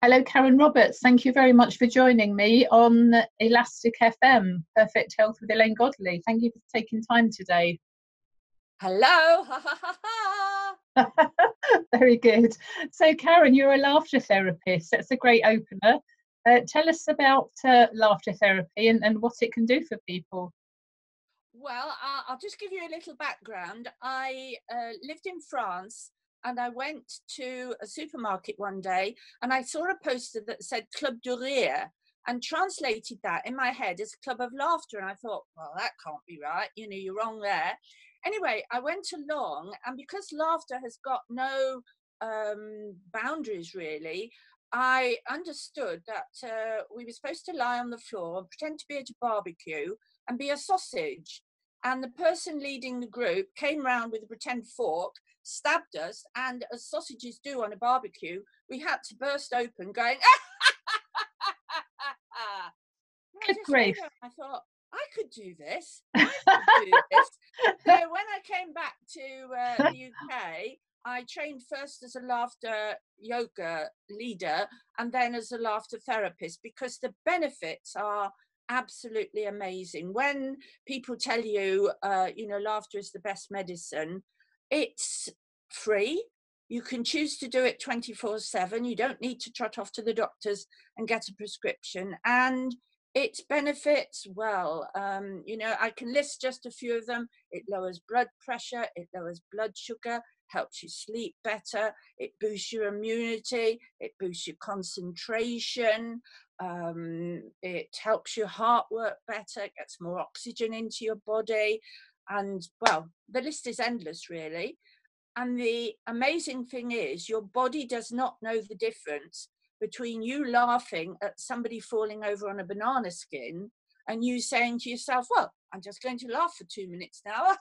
Hello, Karen Roberts. Thank you very much for joining me on Elastic FM, Perfect Health with Elaine Godley. Thank you for taking time today. Hello. Ha, ha, ha, ha. Very good. So, Karen, you're a laughter therapist. That's a great opener. Tell us about laughter therapy and what it can do for people. Well, I'll just give you a little background. I lived in France and I went to a supermarket one day and I saw a poster that said Club de Rire and translated that in my head as Club of Laughter. And I thought, well, that can't be right. You know, you're wrong there. Anyway, I went along, and because laughter has got no boundaries really, I understood that we were supposed to lie on the floor, pretend to be at a barbecue, and be a sausage. And the person leading the group came round with a pretend fork, stabbed us, and as sausages do on a barbecue, we had to burst open going, Good grief. I thought, I could do this. I could do this. So when I came back to the UK, I trained first as a laughter yoga leader and then as a laughter therapist, because the benefits are absolutely amazing. When people tell you, laughter is the best medicine, it's free. You can choose to do it 24/7. You don't need to trot off to the doctors and get a prescription. And its benefits, well, I can list just a few of them. It lowers blood pressure, it lowers blood sugar, helps you sleep better, it boosts your immunity, it boosts your concentration, it helps your heart work better, it gets more oxygen into your body, and well, the list is endless really. And the amazing thing is your body does not know the difference between you laughing at somebody falling over on a banana skin and you saying to yourself, well, I'm just going to laugh for 2 minutes now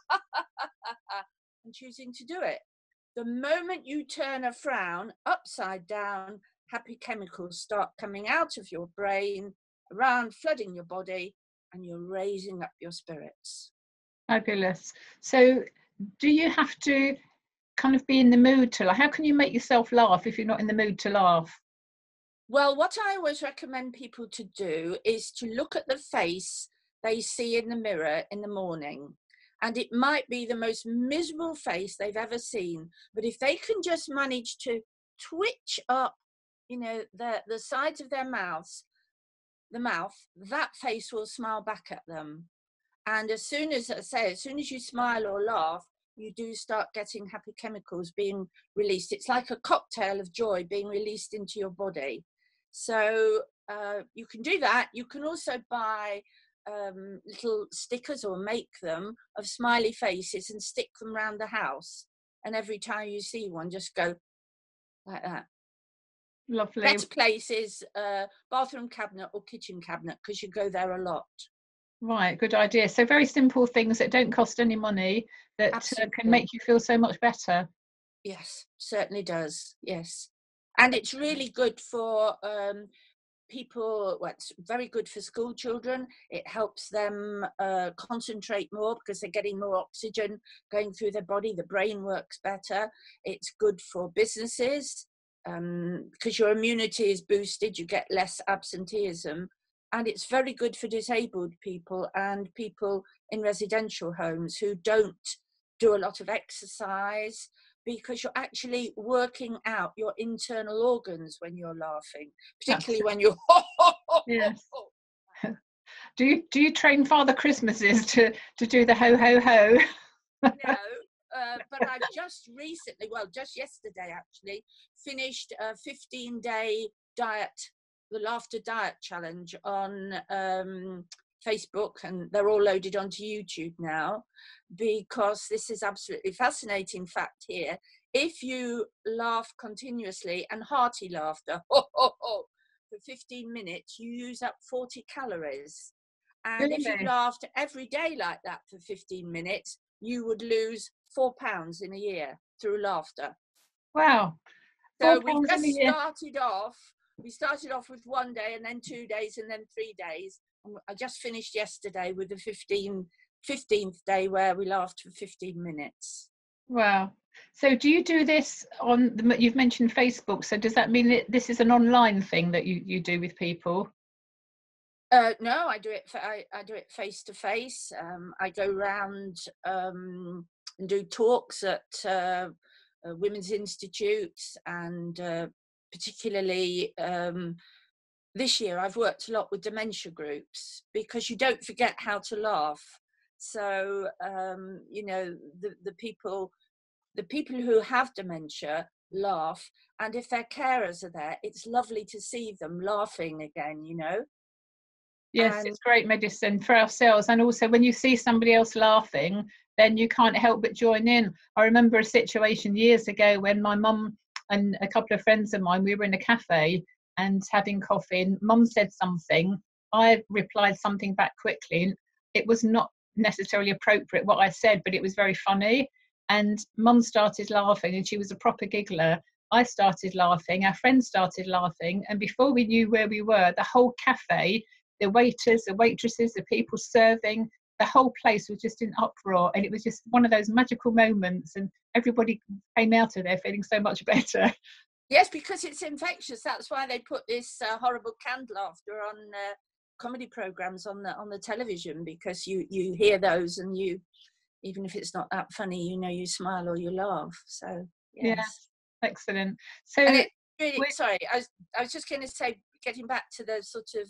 and choosing to do it. The moment you turn a frown upside down, happy chemicals start coming out of your brain, around flooding your body, and you're raising up your spirits. Fabulous. So do you have to kind of be in the mood to laugh? How can you make yourself laugh if you're not in the mood to laugh? Well, what I always recommend people to do is to look at the face they see in the mirror in the morning. And it might be the most miserable face they've ever seen. But if they can just manage to twitch up, the sides of their mouths, the mouth, that face will smile back at them. And as soon as you smile or laugh, you do start getting happy chemicals being released. It's like a cocktail of joy being released into your body. So you can do that. You can also buy little stickers or make them of smiley faces and stick them around the house. And every time you see one, just go like that. Lovely. Better place is bathroom cabinet or kitchen cabinet, because you go there a lot. Right, good idea. So very simple things that don't cost any money that can make you feel so much better. Yes, certainly does. Yes. And it's really good for people. Well, it's very good for school children. It helps them concentrate more because they're getting more oxygen going through their body. The brain works better. It's good for businesses because your immunity is boosted. You get less absenteeism. And it's very good for disabled people and people in residential homes who don't do a lot of exercise, because you're actually working out your internal organs when you're laughing, particularly when you're yes. Do you train Father Christmases to do the ho ho ho? No, but I've just recently, just yesterday actually, finished a 15-day diet, the Laughter Diet Challenge on Facebook, and they're all loaded onto YouTube now, because this is absolutely fascinating fact here. If you laugh continuously, and hearty laughter, for 15 minutes, you use up 40 calories. And if you laughed every day like that for 15 minutes, you would lose 4 pounds in a year through laughter. Wow. So we started off with 1 day, and then 2 days, and then 3 days. And I just finished yesterday with the 15th day where we laughed for 15 minutes. Wow. So do you do this on you've mentioned Facebook, so does that mean that this is an online thing that you do with people? No, I do it. I do it face to face. I go round and do talks at women's institutes, and particularly this year I've worked a lot with dementia groups, because you don't forget how to laugh. So you know, the people who have dementia laugh, and if their carers are there, it's lovely to see them laughing again. You know, Yes, and it's great medicine for ourselves, and also when you see somebody else laughing, then you can't help but join in. I remember a situation years ago when my mum and a couple of friends of mine, we were in a cafe and having coffee, and mum said something. I replied something back quickly, and it was not necessarily appropriate what I said, but it was very funny. And mum started laughing, and she was a proper giggler. I started laughing, our friends started laughing, and before we knew where we were, the whole cafe, the waiters, the waitresses, the people serving, the whole place was just in uproar. And it was just one of those magical moments. And everybody came out of there feeling so much better. yes, because it's infectious. That's why they put this horrible canned laughter on comedy programs on the television, because you hear those, and you, even if it's not that funny, you know, you smile or you laugh. So yes. Yes, excellent. And So, it really, with, sorry, I was just going to say, getting back to the sort of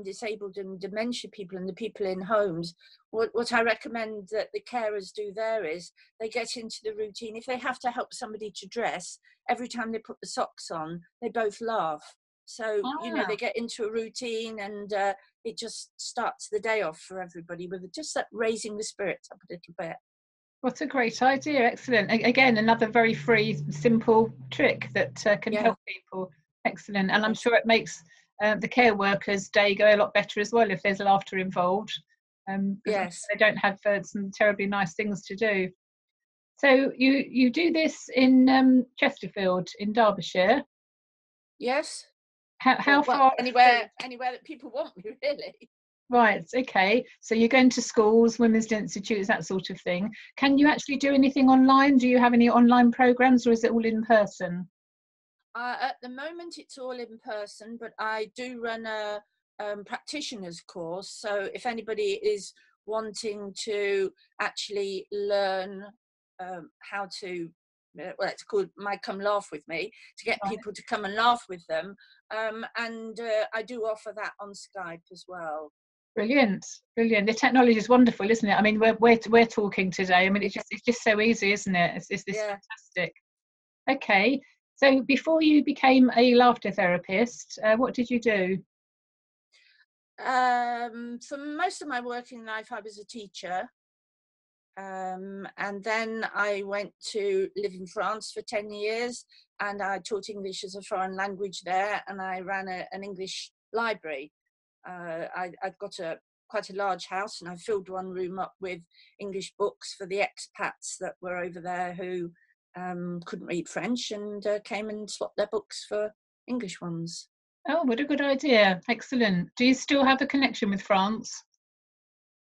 disabled and dementia people and the people in homes, what I recommend that the carers do there is they get into the routine. If they have to help somebody to dress, every time they put the socks on, they both laugh. So, you know, they ah, get into a routine, and it just starts the day off for everybody with just that raising the spirits up a little bit. what a great idea. Excellent. Again, another very free, simple trick that can Yeah, help people. Excellent. And I'm yes, sure it makes the care workers' day go a lot better as well if there's laughter involved, because yes, they don't have some terribly nice things to do. So you do this in Chesterfield in Derbyshire. yes. How Well, far afield? anywhere that people want me, really. Right, okay. So you're going to schools, women's institutes, that sort of thing. Can you actually do anything online? Do you have any online programs, or is it all in person? At the moment, it's all in person, but I do run a practitioner's course. So if anybody is wanting to actually learn how to, well, it's called My Come Laugh With Me, to get Right. people to come and laugh with them. And I do offer that on Skype as well. Brilliant, brilliant. The technology is wonderful, isn't it? I mean, we're talking today. I mean, it's just so easy, isn't it? It's Yeah. fantastic. Okay. So before you became a laughter therapist, what did you do? For most of my working life, I was a teacher. And then I went to live in France for 10 years, and I taught English as a foreign language there, and I ran an English library. I've got quite a large house, and I filled one room up with English books for the expats that were over there who couldn't read French, and came and swapped their books for English ones. Oh, what a good idea. Excellent. Do you still have a connection with France?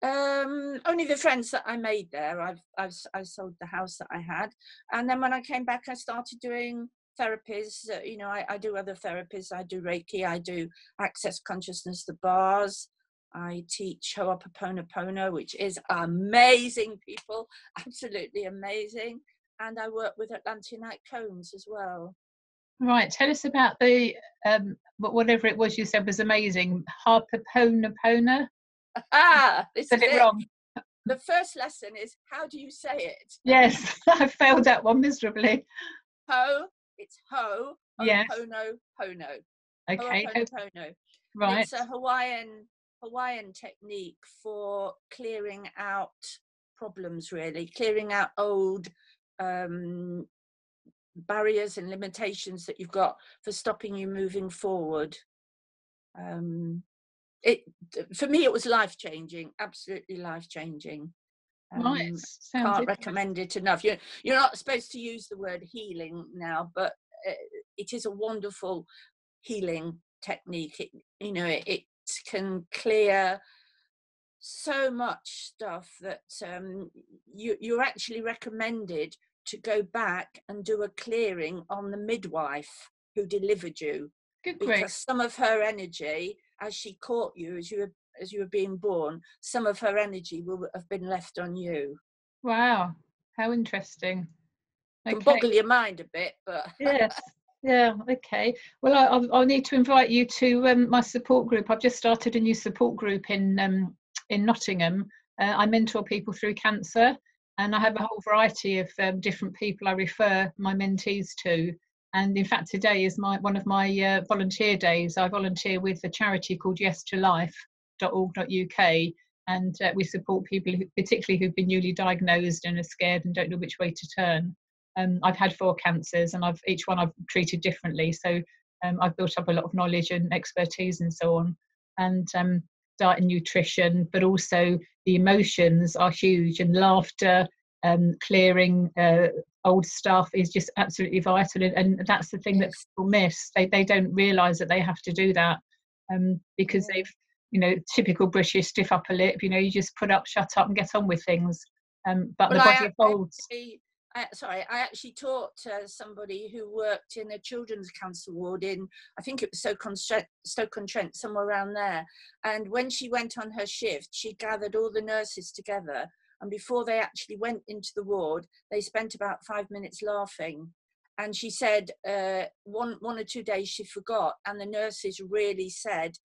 Only the friends that I made there. I sold the house that I had, and then when I came back, I started doing therapies. You know, I do other therapies. I do Reiki. I do Access Consciousness, the bars. I teach Ho'oponopono, which is amazing, people, absolutely amazing. And I work with Atlanteanite cones as well. Right. Tell us about the whatever it was you said was amazing. Harpapona. Ah, this Said is it it. wrong. The first lesson is, how do you say it? Yes, I failed that one miserably. Ho, it's ho, Yes. opono, pono. Okay. Ho'oponopono. And Right. it's a Hawaiian technique for clearing out problems, really, clearing out old um, barriers and limitations that you've got for stopping you moving forward. Um, it For me, it was life changing, absolutely life changing. Right. Um, Sounds can't interesting. recommend it enough. You're not supposed to use the word healing now, but uh, it is a wonderful healing technique. It can clear so much stuff that you're actually recommended to go back and do a clearing on the midwife who delivered you. Good Because grief. some of her energy, as she caught you, as you were being born, some of her energy will have been left on you. Wow, how interesting. Can Okay. boggle your mind a bit, but Yes. Yeah. Okay. Well, I'll need to invite you to my support group. I've just started a new support group in Nottingham. I mentor people through cancer, and I have a whole variety of different people I refer my mentees to. And in fact, today is one of my volunteer days. I volunteer with a charity called yestolife.org.uk, and we support people, particularly who've been newly diagnosed and are scared and don't know which way to turn. I've had 4 cancers, and each one I've treated differently. So I've built up a lot of knowledge and expertise and so on. And diet and nutrition, but also the emotions are huge, and laughter, clearing old stuff is just absolutely vital. And that's the thing that yes. people miss. They don't realise that they have to do that because they've, typical British stiff upper lip. You just put up, shut up, and get on with things. But Well, the body holds. I actually taught somebody who worked in a children's cancer ward in, I think it was Stoke-on-Trent, somewhere around there. And when she went on her shift, she gathered all the nurses together. And before they actually went into the ward, they spent about 5 minutes laughing. And she said one or 2 days she forgot. And the nurses really said,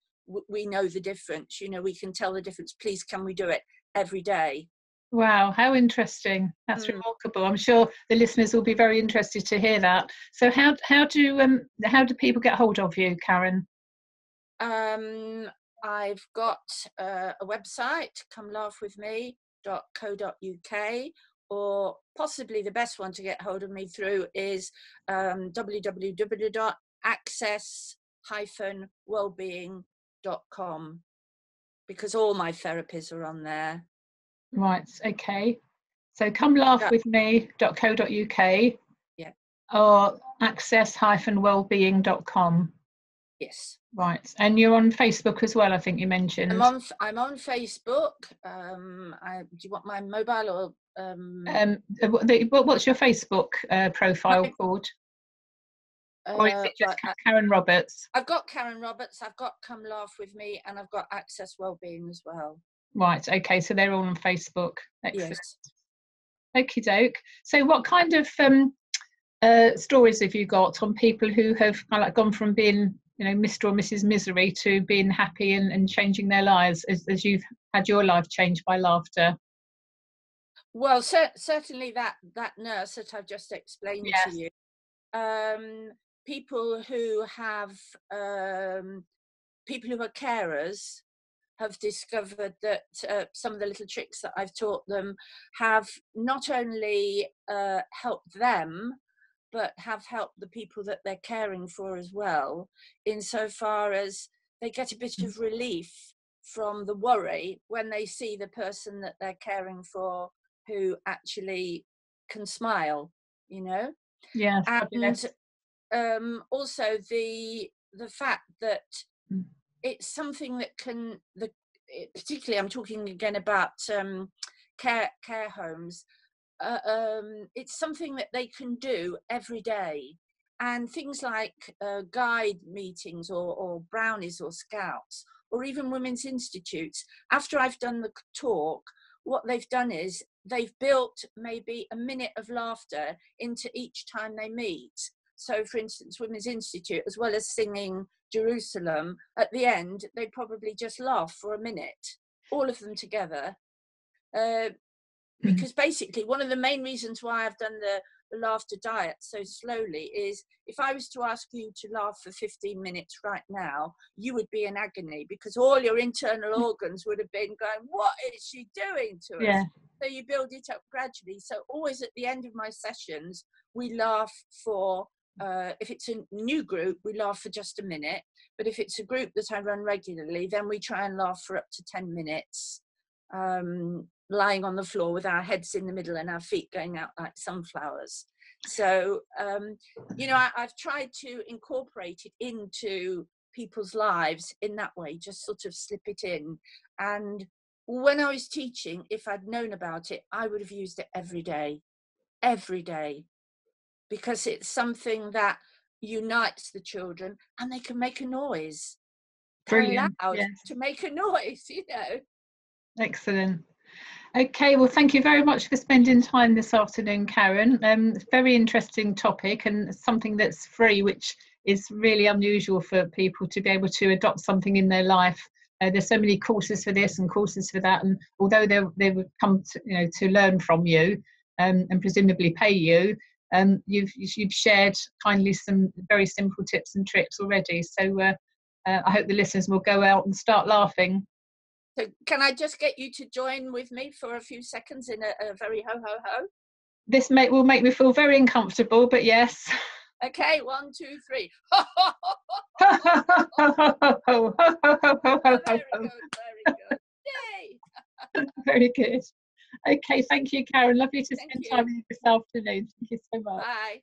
we know the difference. We can tell the difference. Please, can we do it every day? Wow, how interesting. That's remarkable. I'm sure the listeners will be very interested to hear that. So how do people get hold of you, Karen? I've got a website, comelaughwithme.co.uk, or possibly the best one to get hold of me through is www.access-wellbeing.com, because all my therapies are on there. Right, okay. So comelaughwithme.co.uk, yeah, or access-wellbeing.com. Yes. Right, and you're on Facebook as well, I think you mentioned. I'm on Facebook. Do you want my mobile or? What's your Facebook profile called? Or is it just Karen Roberts? I've got Karen Roberts, I've got Come Laugh With Me, and I've got Access Wellbeing as well. Right, okay, so they're all on Facebook. Excellent. Yes. Okie doke. So what kind of stories have you got on people who have gone from being, Mr. or Mrs. Misery to being happy and changing their lives as you've had your life changed by laughter? Well, certainly that nurse that I've just explained Yes. to you. People who have people who are carers have discovered that some of the little tricks that I've taught them have not only helped them, but have helped the people that they're caring for as well, insofar as they get a bit of relief from the worry when they see the person that they're caring for who actually can smile, Yes. And also the fact that it's something that particularly I'm talking again about care homes. It's something that they can do every day, and things like guide meetings or brownies or scouts or even women's institutes. After I've done the talk, what they've done is they've built maybe a minute of laughter into each time they meet. So for instance, Women's Institute, as well as singing Jerusalem, at the end they probably just laugh for a minute, all of them together. Because basically one of the main reasons why I've done the laughter diet so slowly is if I was to ask you to laugh for 15 minutes right now, you would be in agony because all your internal organs would have been going, what is she doing to us? Yeah. So you build it up gradually. So always at the end of my sessions, we laugh for, if it's a new group, we laugh for just a minute. But if it's a group that I run regularly, then we try and laugh for up to 10 minutes. Lying on the floor with our heads in the middle and our feet going out like sunflowers. So, I've tried to incorporate it into people's lives in that way, just sort of slip it in. And when I was teaching, if I'd known about it, I would have used it every day. every day, because it's something that unites the children, and they can make a noise. They're Brilliant. allowed Yes. to make a noise, you know. Excellent. Okay, well, thank you very much for spending time this afternoon, Karen. Very interesting topic, and something that's free, which is really unusual for people to be able to adopt something in their life. There's so many courses for this and courses for that, and although they would come to, to learn from you, and presumably pay you, you've shared kindly some very simple tips and tricks already. So I hope the listeners will go out and start laughing. So can I just get you to join with me for a few seconds in a very ho ho ho? This will make me feel very uncomfortable, but yes. Okay, 1, 2, 3. Very good, very good. Yay! Very good. Okay, thank you, Karen. Lovely to spend time with you this afternoon. Thank you so much. Bye.